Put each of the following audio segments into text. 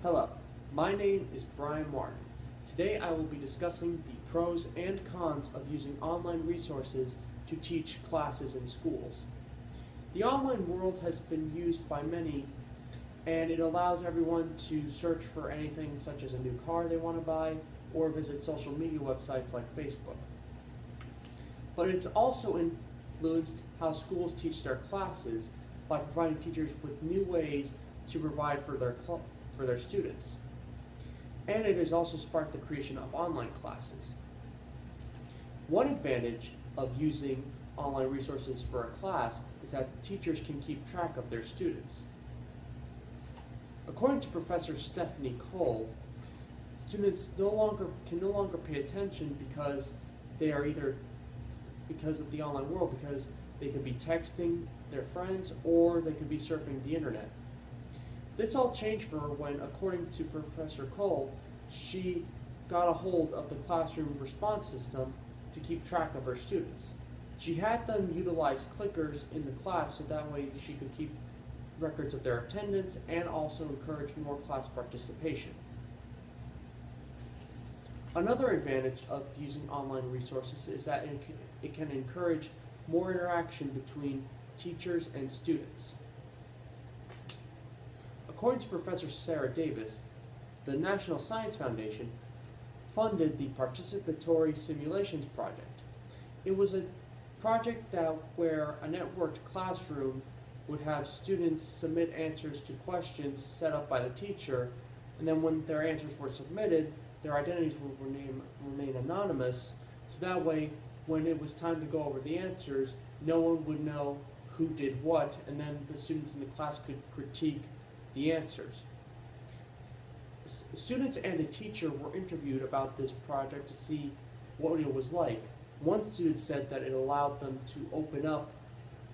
Hello, my name is Brian Martin. Today I will be discussing the pros and cons of using online resources to teach classes in schools. The online world has been used by many, and it allows everyone to search for anything such as a new car they want to buy or visit social media websites like Facebook. But it's also influenced how schools teach their classes by providing teachers with new ways to provide for their students. And it has also sparked the creation of online classes. One advantage of using online resources for a class is that teachers can keep track of their students. According to Professor Stephanie Cole, students can no longer pay attention because of the online world, because they could be texting their friends or they could be surfing the internet. This all changed for her when, according to Professor Cole, she got a hold of the classroom response system to keep track of her students. She had them utilize clickers in the class so that way she could keep records of their attendance and also encourage more class participation. Another advantage of using online resources is that it can encourage more interaction between teachers and students. According to Professor Sarah Davis, the National Science Foundation funded the Participatory Simulations Project. It was a project where a networked classroom would have students submit answers to questions set up by the teacher, and then when their answers were submitted, their identities would remain anonymous, so that way when it was time to go over the answers, no one would know who did what, and then the students in the class could critique the answers. Students and a teacher were interviewed about this project to see what it was like. One student said that it allowed them to open up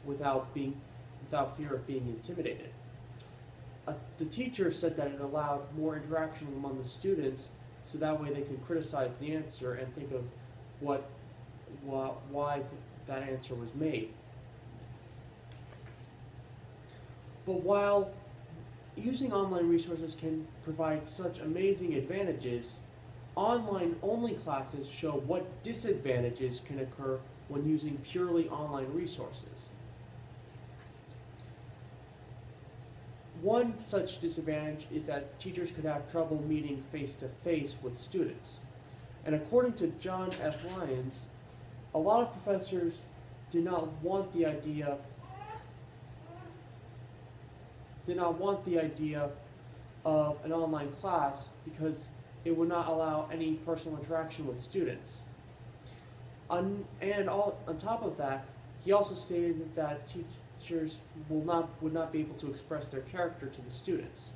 without fear of being intimidated. The teacher said that it allowed more interaction among the students, so that way they could criticize the answer and think of why that answer was made. But while using online resources can provide such amazing advantages, online-only classes show what disadvantages can occur when using purely online resources. One such disadvantage is that teachers could have trouble meeting face-to-face with students. And according to John F. Lyons, a lot of professors did not want the idea of an online class because it would not allow any personal interaction with students. On top of that, he also stated that teachers would not be able to express their character to the students.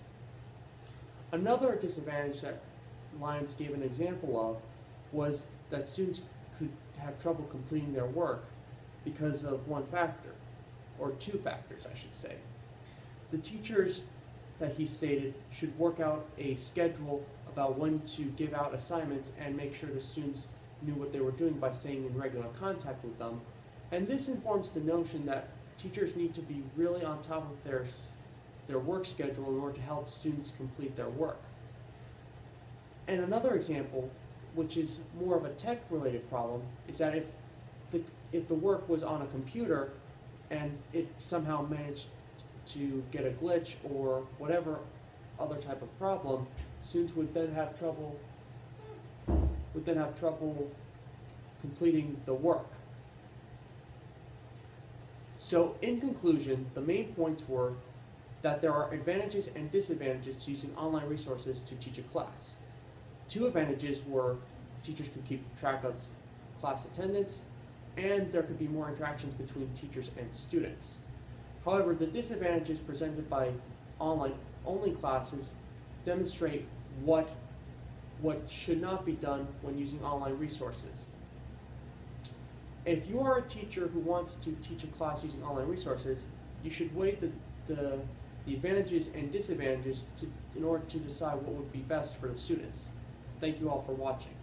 Another disadvantage that Lyons gave an example of was that students could have trouble completing their work because of one factor, or two factors, I should say. The teachers that he stated should work out a schedule about when to give out assignments and make sure the students knew what they were doing by staying in regular contact with them. And this informs the notion that teachers need to be really on top of their work schedule in order to help students complete their work. And another example, which is more of a tech-related problem, is that if the work was on a computer and it somehow managed to get a glitch or whatever other type of problem, students would then have trouble completing the work. So in conclusion, the main points were that there are advantages and disadvantages to using online resources to teach a class. Two advantages were teachers could keep track of class attendance and there could be more interactions between teachers and students. However, the disadvantages presented by online-only classes demonstrate what should not be done when using online resources. If you are a teacher who wants to teach a class using online resources, you should weigh the advantages and disadvantages in order to decide what would be best for the students. Thank you all for watching.